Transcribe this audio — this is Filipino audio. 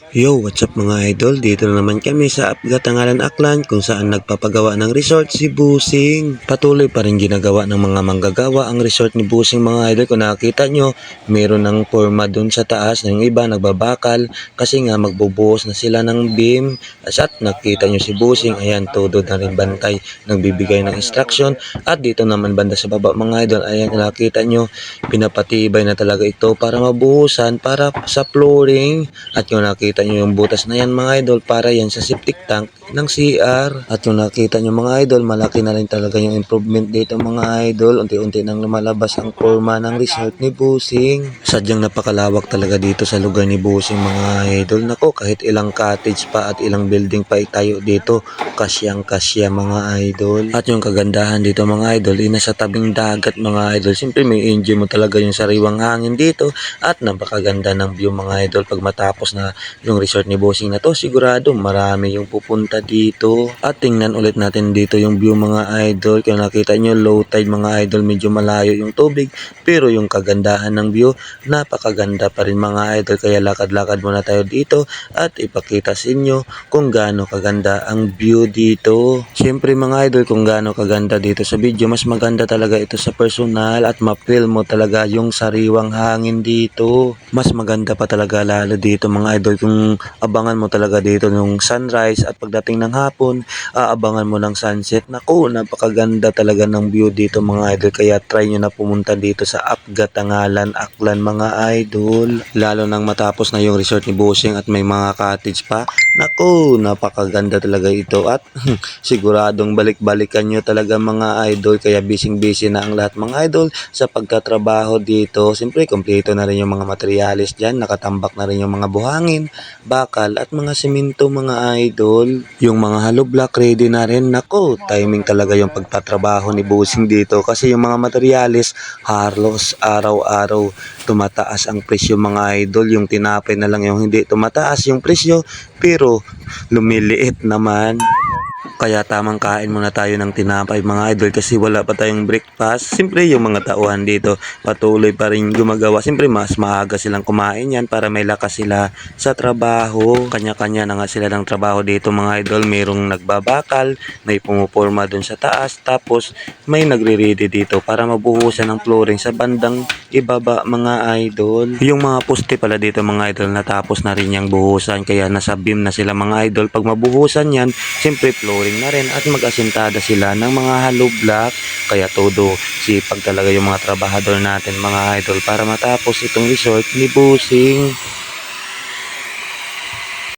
Yo, what's up mga idol? Dito na naman kami sa Apgatangalan Aklan kung saan nagpapagawa ng resort si Busing. Patuloy pa rin ginagawa ng mga manggagawa ang resort ni Busing mga idol. Kung nakita nyo, meron ng forma dun sa taas ng iba nagbabakal kasi nga magbubuhos na sila ng beam. At nakita nyo si Busing, ayan, todo na rin bantay, nagbibigay ng instruction. At dito naman banda sa baba mga idol, ayan, nakita nyo, pinapatibay na talaga ito para mabuhusan para sa flooring. At yung nakita nyo yung butas na yan mga idol, para yan sa septic tank ng CR. At yung nakita nyo mga idol, malaki na rin talaga yung improvement dito mga idol. Unti-unti nang lumalabas ang forma ng resort ni Busing. Sadyang napakalawak talaga dito sa lugar ni Busing mga idol. Nako, kahit ilang cottage pa at ilang building pa itayo dito, kasyang kasya mga idol. At yung kagandahan dito mga idol, nasa tabing dagat mga idol. Siyempre may enjoy mo talaga yung sariwang hangin dito at napakaganda ng view mga idol. Pag matapos na yung resort ni Bossing na to, sigurado marami yung pupunta dito. At tingnan ulit natin dito yung view mga idol. Kung nakita nyo, low tide mga idol, medyo malayo yung tubig, pero yung kagandahan ng view, napakaganda pa rin mga idol. Kaya lakad-lakad muna tayo dito at ipakita sa inyo kung gaano kaganda ang view dito. Siyempre mga idol, kung gaano kaganda dito sa video, mas maganda talaga ito sa personal at ma-feel mo talaga yung sariwang hangin dito. Mas maganda pa talaga lalo dito mga idol kung abangan mo talaga dito yung sunrise at pagdating ng hapon, aabangan mo ng sunset. Naku, napakaganda talaga ng view dito mga idol. Kaya try nyo na pumunta dito sa Apgatangalan Aklan mga idol. Lalo nang matapos na yung resort ni Bossing at may mga cottage pa. Naku, napakaganda talaga ito at siguradong balik-balikan nyo talaga mga idol. Kaya busy-busy na ang lahat mga idol sa pagtatrabaho dito. Siyempre, kompleto na rin yung mga materialis dyan. Nakatambak na rin yung mga buhangin, bakal at mga simento mga idol. Yung mga hollow block ready na rin. Naku, timing talaga yung pagtatrabaho ni Busing dito. Kasi yung mga materialis, halos araw-araw tumataas ang presyo mga idol. Yung tinapay na lang yung hindi tumataas yung presyo, pero lumiliit naman. Kaya tamang kain muna tayo ng tinapay mga idol kasi wala pa tayong breakfast. Siyempre yung mga tauhan dito patuloy pa rin gumagawa. Siyempre mas maaga silang kumain yan para may lakas sila sa trabaho. Kanya-kanya na nga sila ng trabaho dito mga idol. Mayroong nagbabakal, may pumuporma dun sa taas, tapos may nagre-ready dito para mabuhusan ng flooring sa bandang ibaba mga idol. Yung mga poste pala dito mga idol natapos na rin yung buhusan kaya nasa beam na sila mga idol. Pag mabuhusan yan, siyempre flooring na rin at mag-asintada sila ng mga hollow block. Kaya todo sipag talaga yung mga trabahador natin mga idol para matapos itong resort ni Busing.